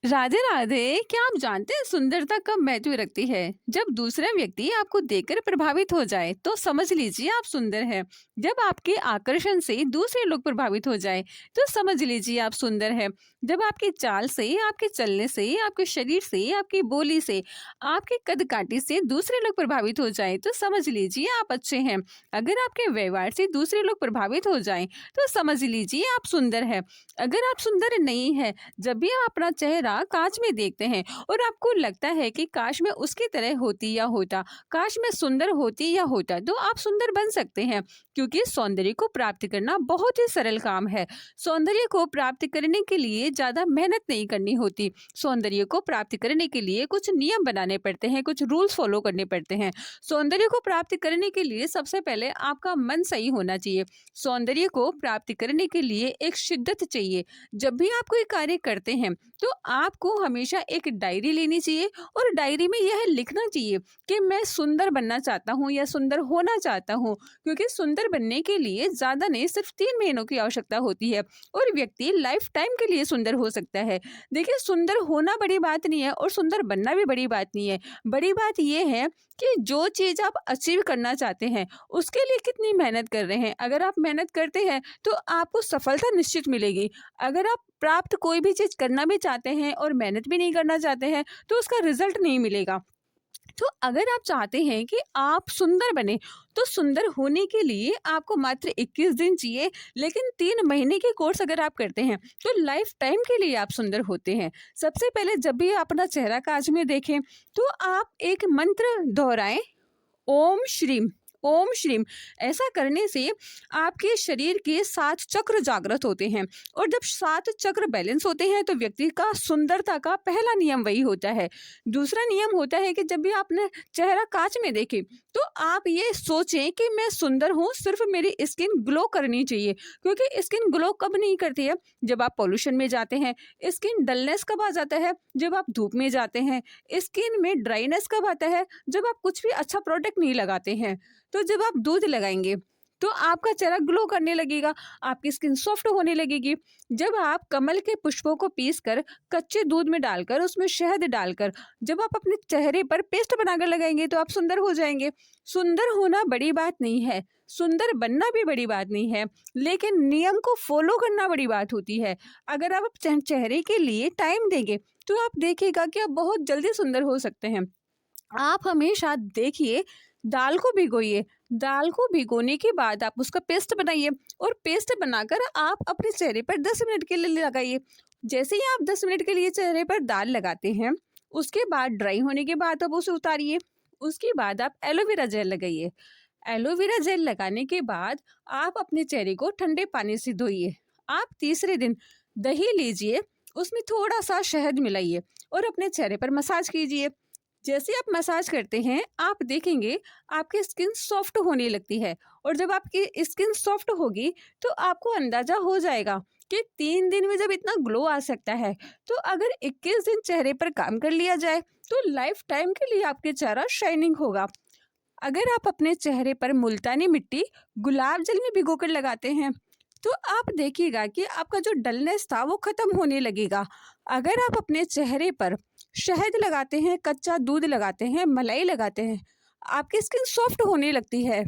राधे राधे। क्या आप जानते हैं सुंदरता कब महत्व रखती है? जब दूसरा व्यक्ति आपको देखकर प्रभावित हो जाए तो समझ लीजिए आप सुंदर हैं। जब आपके आकर्षण से दूसरे लोग प्रभावित हो जाए तो समझ लीजिए आप सुंदर हैं। जब आपकी चाल से, आपके चलने से, आपके शरीर से, आपकी बोली से, आपके कद काठी से दूसरे लोग प्रभावित हो जाए तो समझ लीजिए आप अच्छे हैं। अगर आपके व्यवहार से दूसरे लोग प्रभावित हो जाए तो समझ लीजिए आप सुंदर है। अगर आप सुंदर नहीं है, जब भी आप अपना चेहरा कांच में देखते हैं और आपको लगता है कि काश मैं उसकी तरह होती या होता, काश मैं सुंदर होती या होता, तो आप सुंदर बन सकते हैं। क्योंकि सौंदर्य को प्राप्त करना बहुत ही सरल काम है। सौंदर्य को प्राप्त करने के लिए ज्यादा मेहनत नहीं करनी होती। सौंदर्य को प्राप्त करने के लिए कुछ नियम बनाने पड़ते हैं, कुछ रूल्स फॉलो करने पड़ते हैं। सौंदर्य को प्राप्त करने के लिए सबसे पहले आपका मन सही होना चाहिए। सौंदर्य को प्राप्त करने के लिए एक शिद्दत चाहिए। जब भी आप कोई कार्य करते हैं तो आपको हमेशा एक डायरी लेनी चाहिए और डायरी में यह लिखना चाहिए कि मैं सुंदर बनना चाहता हूँ या सुंदर होना चाहता हूँ। क्योंकि सुंदर बनने के लिए ज्यादा नहीं, सिर्फ 3 महीनों की आवश्यकता होती है और व्यक्ति लाइफ टाइम के लिए सुंदर हो सकता है। देखिए, सुंदर होना बड़ी बात नहीं है और सुंदर बनना भी बड़ी बात नहीं है। बड़ी बात यह है कि जो चीज आप अचीव करना चाहते हैं उसके लिए कितनी मेहनत कर रहे हैं। अगर आप मेहनत करते हैं तो आपको सफलता निश्चित मिलेगी। अगर आप प्राप्त कोई भी चीज करना भी चाहते हैं और मेहनत भी नहीं करना चाहते हैं तो उसका रिजल्ट नहीं मिलेगा। तो अगर आप चाहते हैं कि आप सुंदर बने तो सुंदर होने के लिए आपको मात्र 21 दिन चाहिए। लेकिन 3 महीने के कोर्स अगर आप करते हैं तो लाइफ टाइम के लिए आप सुंदर होते हैं। सबसे पहले जब भी आप अपना चेहरा कांच में देखें तो आप एक मंत्र दोहराएं, ओम श्रीम, ओम श्रीम। ऐसा करने से आपके शरीर के 7 चक्र जागृत होते हैं और जब 7 चक्र बैलेंस होते हैं तो व्यक्ति का सुंदरता का पहला नियम वही होता है। दूसरा नियम होता है कि जब भी आप अपना चेहरा कांच में देखें तो आप ये सोचें कि मैं सुंदर हूँ, सिर्फ मेरी स्किन ग्लो करनी चाहिए। क्योंकि स्किन ग्लो कब नहीं करती है? जब आप पॉल्यूशन में जाते हैं। स्किन डलनेस कब आ जाता है? जब आप धूप में जाते हैं। स्किन में ड्राइनेस कब आता है? जब आप कुछ भी अच्छा प्रोडक्ट नहीं लगाते हैं। तो जब आप दूध लगाएंगे तो आपका चेहरा ग्लो करने लगेगा, आपकी स्किन सॉफ्ट होने लगेगी। जब आप कमल के पुष्पों को पीसकर कच्चे दूध में डालकर उसमें शहद डालकर जब आप अपने चेहरे पर पेस्ट बनाकर लगाएंगे तो आप सुंदर हो जाएंगे। सुंदर होना बड़ी बात नहीं है, सुंदर बनना भी बड़ी बात नहीं है, लेकिन नियम को फॉलो करना बड़ी बात होती है। अगर आप चेहरे के लिए टाइम देंगे तो आप देखिएगा कि आप बहुत जल्दी सुंदर हो सकते हैं। आप हमेशा देखिए, दाल को भिगोइए, दाल को भिगोने के बाद आप उसका पेस्ट बनाइए और पेस्ट बनाकर आप अपने चेहरे पर 10 मिनट के लिए लगाइए। जैसे ही आप 10 मिनट के लिए चेहरे पर दाल लगाते हैं उसके बाद ड्राई होने के बाद आप उसे उतारिए। उसके बाद आप एलोवेरा जेल लगाइए। एलोवेरा जेल लगाने के बाद आप अपने चेहरे को ठंडे पानी से धोइए। आप तीसरे दिन दही लीजिए, उसमें थोड़ा सा शहद मिलाइए और अपने चेहरे पर मसाज कीजिए। जैसे आप मसाज करते हैं आप देखेंगे आपकी स्किन सॉफ्ट होने लगती है और जब आपकी स्किन सॉफ्ट होगी तो आपको अंदाजा हो जाएगा कि 3 दिन में जब इतना ग्लो आ सकता है तो अगर 21 दिन चेहरे पर काम कर लिया जाए तो लाइफ टाइम के लिए आपके चेहरा शाइनिंग होगा। अगर आप अपने चेहरे पर मुल्तानी मिट्टी गुलाब जल में भिगोकर लगाते हैं तो आप देखिएगा कि आपका जो डलनेस था वो खत्म होने लगेगा। अगर आप अपने चेहरे पर शहद लगाते हैं, कच्चा दूध लगाते हैं, मलाई लगाते हैं, आपकी स्किन सॉफ्ट होने लगती है।